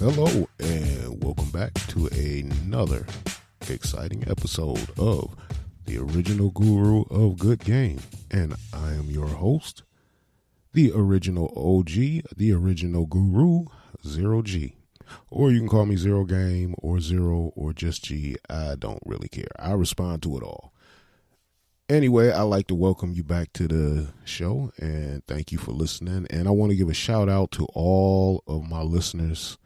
Hello and welcome back to another exciting episode of the original guru of good game. And I am your host, the original OG, the original guru, Zero G. Or you can call me Zero Game or Zero or just G. I don't really care. I respond to it all. Anyway, I'd like to welcome you back to the show and thank you for listening. And I want to give a shout out to all of my listeners.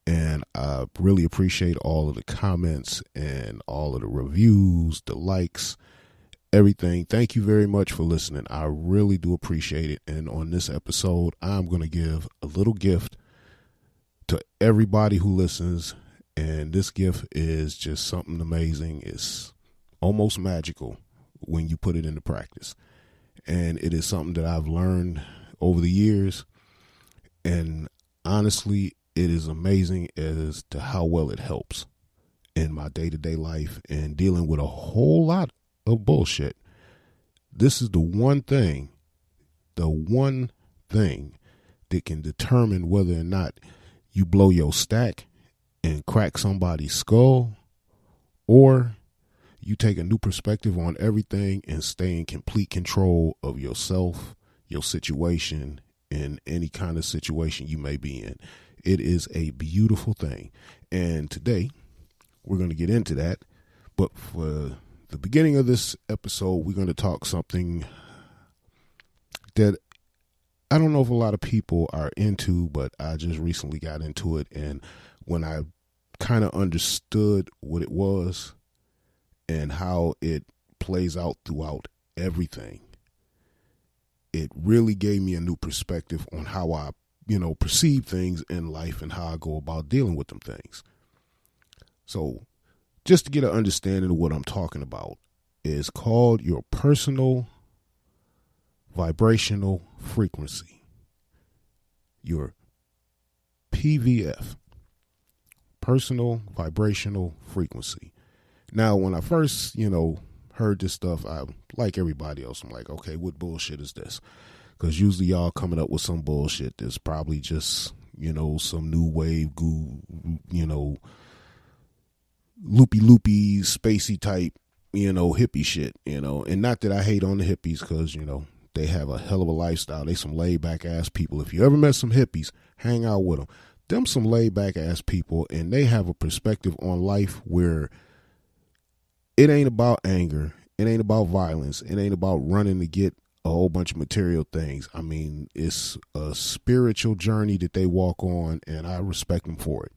And I really appreciate all of the comments and all of the reviews, the likes, everything. Thank you very much for listening. I really do appreciate it. And on this episode, I'm going to give a little gift to everybody who listens. And this gift is just something amazing. It's almost magical when you put it into practice. And it is something that I've learned over the years. And honestly, it is amazing as to how well it helps in my day-to-day life and dealing with a whole lot of bullshit. This is the one thing that can determine whether or not you blow your stack and crack somebody's skull, or you take a new perspective on everything and stay in complete control of yourself, your situation, and any kind of situation you may be in. It is a beautiful thing. And today we're going to get into that. But for the beginning of this episode, we're going to talk something that I don't know if a lot of people are into, but I just recently got into it. And when I kind of understood what it was and how it plays out throughout everything, it really gave me a new perspective on how I perceive things in life and how I go about dealing with them things. So just to get an understanding of what I'm talking about, is called your personal vibrational frequency, your PVF, personal vibrational frequency. Now, when I first, heard this stuff, I, like everybody else, I'm like, okay, what bullshit is this? Because usually y'all coming up with some bullshit that's probably just, some new wave goo, loopy, spacey type, hippie shit, and not that I hate on the hippies because, they have a hell of a lifestyle. They some laid back ass people. If you ever met some hippies, hang out with them. Them some laid back ass people, and they have a perspective on life where it ain't about anger. It ain't about violence. It ain't about running to get a whole bunch of material things. I mean, it's a spiritual journey that they walk on, and I respect them for it.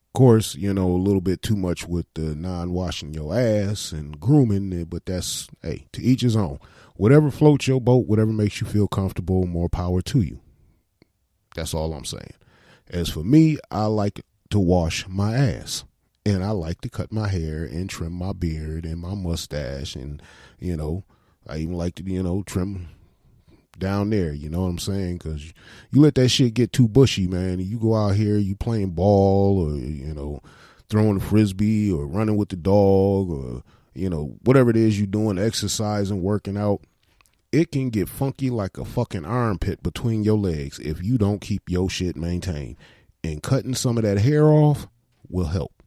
Of course, a little bit too much with the non-washing your ass and grooming, but that's, hey, to each his own. Whatever floats your boat, whatever makes you feel comfortable, more power to you. That's all I'm saying. As for me, I like to wash my ass, and I like to cut my hair and trim my beard and my mustache, and, I even like to, trim down there, you know what I'm saying? Because you let that shit get too bushy, man. You go out here, you playing ball or, throwing a frisbee or running with the dog or, whatever it is you're doing, exercising, working out. It can get funky like a fucking armpit between your legs if you don't keep your shit maintained. And cutting some of that hair off will help.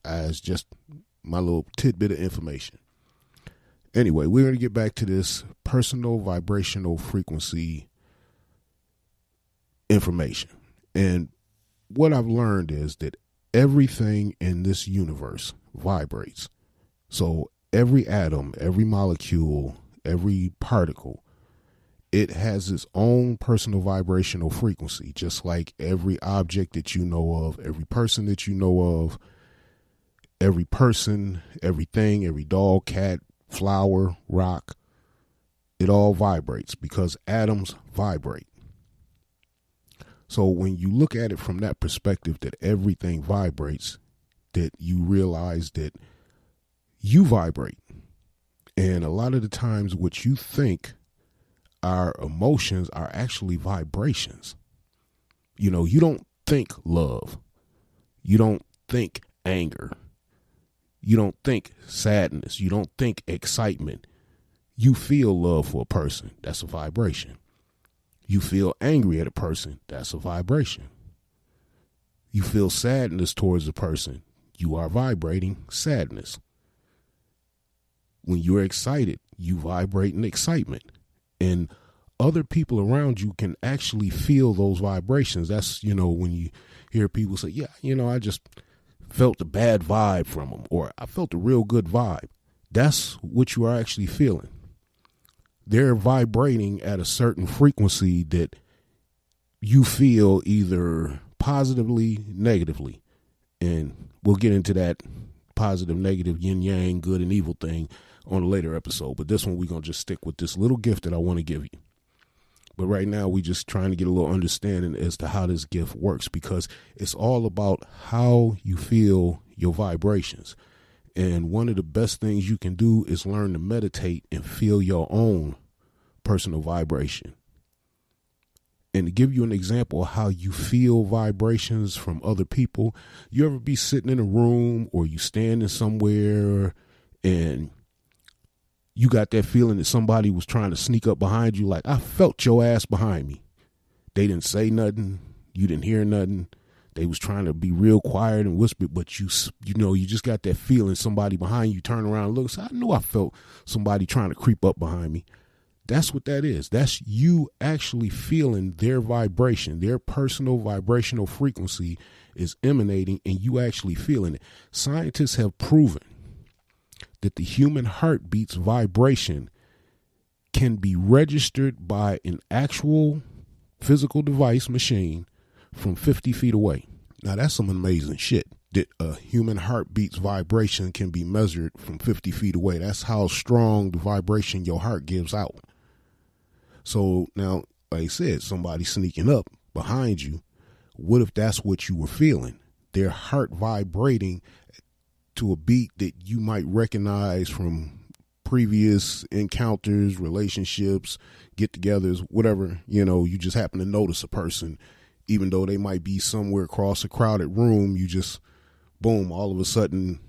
As just my little tidbit of information. Anyway, we're going to get back to this personal vibrational frequency information. And what I've learned is that everything in this universe vibrates. So every atom, every molecule, every particle, it has its own personal vibrational frequency, just like every object that you know of, every person that you know of, every person, everything, every dog, cat, flower, rock, it all vibrates because atoms vibrate. So when you look at it from that perspective that everything vibrates, that you realize that you vibrate. And a lot of the times what you think our emotions are actually vibrations. You don't think love. You don't think anger. You don't think sadness. You don't think excitement. You feel love for a person. That's a vibration. You feel angry at a person. That's a vibration. you feel sadness towards a person, you are vibrating sadness. When you're excited, you vibrate in excitement. And other people around you can actually feel those vibrations. That's, when you hear people say, yeah, I just felt a bad vibe from them, or I felt a real good vibe. That's what you are actually feeling. They're vibrating at a certain frequency that you feel either positively, negatively. And we'll get into that positive, negative, yin yang, good and evil thing on a later episode. But this one, we're going to just stick with this little gift that I want to give you. But right now, we just trying to get a little understanding as to how this gift works, because it's all about how you feel your vibrations. And one of the best things you can do is learn to meditate and feel your own personal vibration. And to give you an example of how you feel vibrations from other people, you ever be sitting in a room or you standing somewhere and you got that feeling that somebody was trying to sneak up behind you, like, I felt your ass behind me. They didn't say nothing. You didn't hear nothing. They was trying to be real quiet and whisper, but you just got that feeling somebody behind you, turn around and look. So I knew I felt somebody trying to creep up behind me. That's what that is. That's you actually feeling their vibration, their personal vibrational frequency is emanating, and you actually feeling it. Scientists have proven that the human heartbeat's vibration can be registered by an actual physical device machine from 50 feet away. Now, that's some amazing shit, that a human heartbeat's vibration can be measured from 50 feet away. That's how strong the vibration your heart gives out. So now, like I said, somebody sneaking up behind you, what if that's what you were feeling? Their heart vibrating to a beat that you might recognize from previous encounters, relationships, get-togethers, whatever. You just happen to notice a person, even though they might be somewhere across a crowded room, you just, boom, all of a sudden,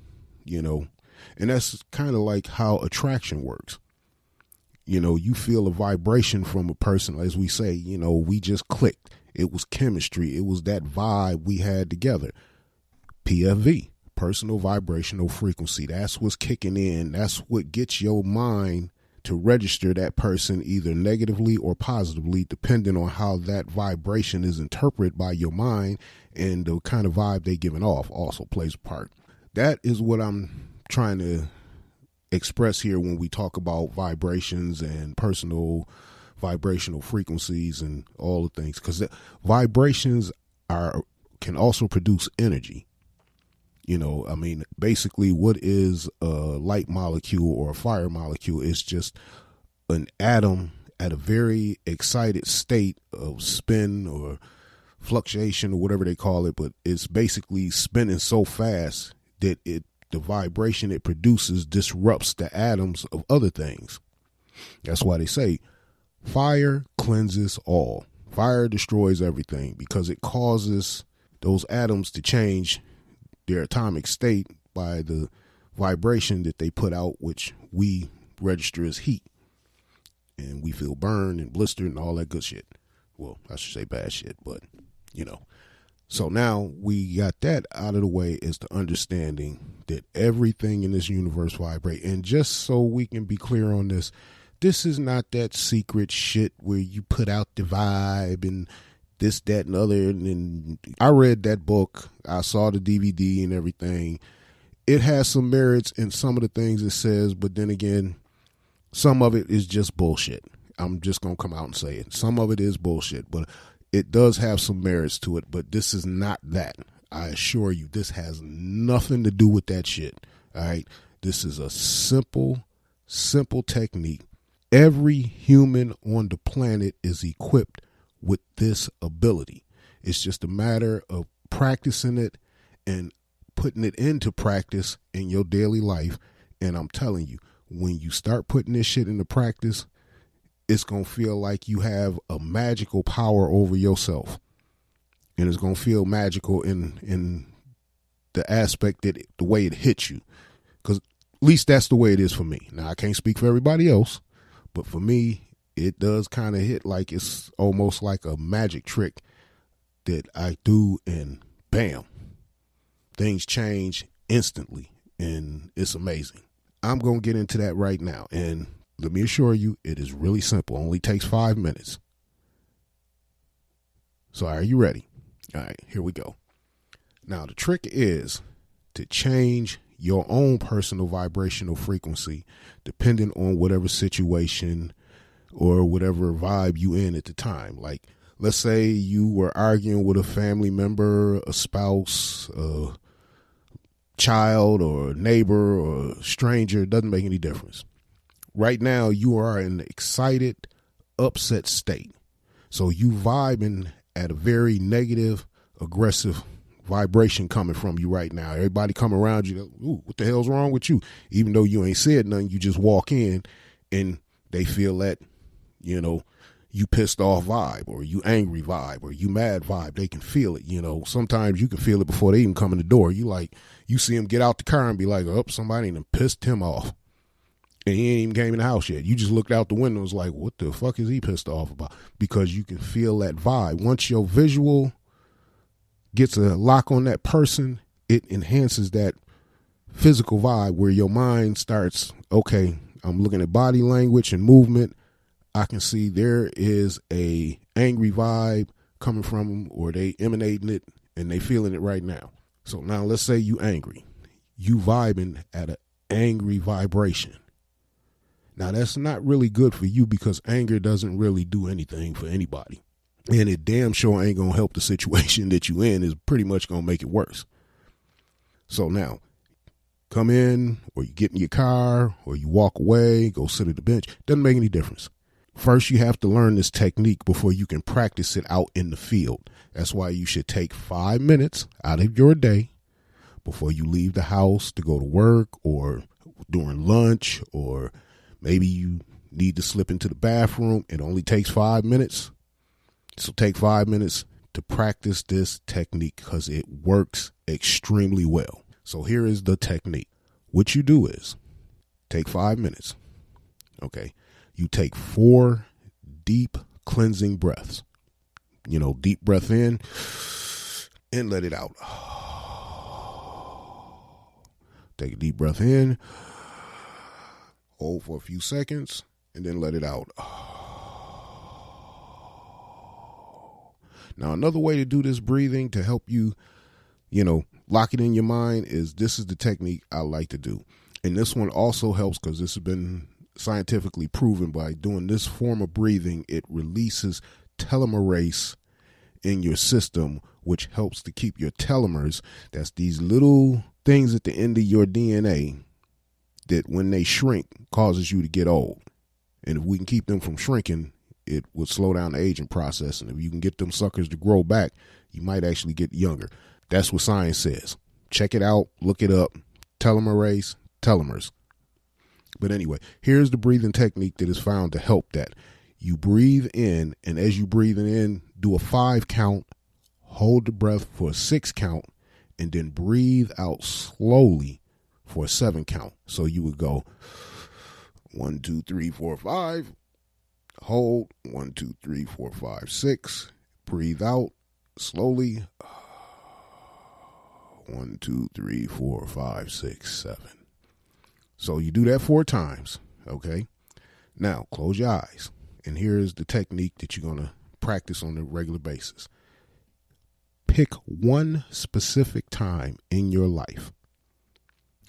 and that's kind of like how attraction works. You feel a vibration from a person, as we say, we just clicked. It was chemistry. It was that vibe we had together. PFV, personal vibrational frequency. That's what's kicking in. That's what gets your mind to register that person either negatively or positively, depending on how that vibration is interpreted by your mind, and the kind of vibe they giving off also plays a part. That is what I'm trying to express here when we talk about vibrations and personal vibrational frequencies and all the things, because vibrations can also produce energy. Basically what is a light molecule or a fire molecule is just an atom at a very excited state of spin or fluctuation or whatever they call it, but it's basically spinning so fast that the vibration it produces disrupts the atoms of other things. That's why they say fire cleanses all. Fire destroys everything because it causes those atoms to change their atomic state by the vibration that they put out, which we register as heat. And we feel burned and blistered and all that good shit. Well, I should say bad shit, but So now we got that out of the way, is the understanding that everything in this universe vibrate. And just so we can be clear on this is not that secret shit where you put out the vibe and this, that, and other. And I read that book. I saw the DVD and everything. It has some merits in some of the things it says, but then again, some of it is just bullshit. I'm just going to come out and say it. Some of it is bullshit, but it does have some merits to it, but this is not that. I assure you, this has nothing to do with that shit. All right. This is a simple technique. Every human on the planet is equipped with this ability. It's just a matter of practicing it and putting it into practice in your daily life. And I'm telling you, when you start putting this shit into practice, it's going to feel like you have a magical power over yourself. And it's going to feel magical in the aspect that the way it hits you. Because at least that's the way it is for me. Now, I can't speak for everybody else, but for me, it does kind of hit like it's almost like a magic trick that I do, and bam, things change instantly, and it's amazing. I'm going to get into that right now, and let me assure you, it is really simple. It only takes 5 minutes. So are you ready? All right, here we go. Now, the trick is to change your own personal vibrational frequency depending on whatever situation or whatever vibe you in at the time. Like, let's say you were arguing with a family member, a spouse, a child, or a neighbor, or a stranger. It doesn't make any difference. Right now, you are in an excited, upset state. So you vibing at a very negative, aggressive vibration coming from you right now. Everybody come around you, ooh, what the hell's wrong with you? Even though you ain't said nothing, you just walk in and they feel that, you pissed off vibe, or you angry vibe, or you mad vibe. They can feel it. Sometimes you can feel it before they even come in the door. You see them get out the car and be like, oh, somebody done pissed him off. And he ain't even came in the house yet. You just looked out the window and was like, what the fuck is he pissed off about? Because you can feel that vibe. Once your visual gets a lock on that person, it enhances that physical vibe where your mind starts, okay, I'm looking at body language and movement. I can see there is a angry vibe coming from them, or they emanating it and they feeling it right now. So now let's say you angry. You vibing at an angry vibration. Now, that's not really good for you because anger doesn't really do anything for anybody. And it damn sure ain't going to help the situation that you in. Is pretty much going to make it worse. So now, come in, or you get in your car, or you walk away, go sit at the bench. Doesn't make any difference. First, you have to learn this technique before you can practice it out in the field. That's why you should take 5 minutes out of your day before you leave the house to go to work, or during lunch, or maybe you need to slip into the bathroom. It only takes 5 minutes. So take 5 minutes to practice this technique because it works extremely well. So here is the technique. What you do is take 5 minutes. Okay. You take 4 deep cleansing breaths. Deep breath in and let it out. Take a deep breath in. Hold for a few seconds and then let it out. Now, another way to do this breathing to help you, lock it in your mind this is the technique I like to do. And this one also helps because this has been scientifically proven by doing this form of breathing. It releases telomerase in your system, which helps to keep your telomeres. That's these little things at the end of your DNA that when they shrink causes you to get old. And if we can keep them from shrinking, it would slow down the aging process. And if you can get them suckers to grow back, you might actually get younger. That's what science says. Check it out. Look it up. Telomerase, telomeres. But anyway, here's the breathing technique that is found to help that. You breathe in, and as you breathing in, do a 5 count, hold the breath for a 6 count, and then breathe out slowly for a 7 count. So you would go 1, 2, 3, 4, 5. Hold 1, 2, 3, 4, 5, 6. Breathe out slowly. 1, 2, 3, 4, 5, 6, 7. So you do that 4 times. Okay. Now close your eyes. And here's the technique that you're going to practice on a regular basis. Pick one specific time in your life.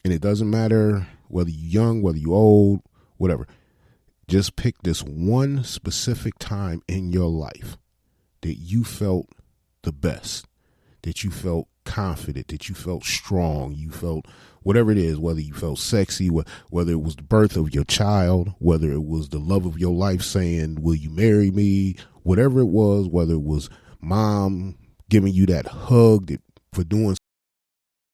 And it doesn't matter whether you're young, whether you're old, whatever. Just pick this one specific time in your life that you felt the best, that you felt confident, that you felt strong, you felt whatever it is, whether you felt sexy, whether it was the birth of your child, whether it was the love of your life saying, will you marry me? Whatever it was, whether it was mom giving you that hug for doing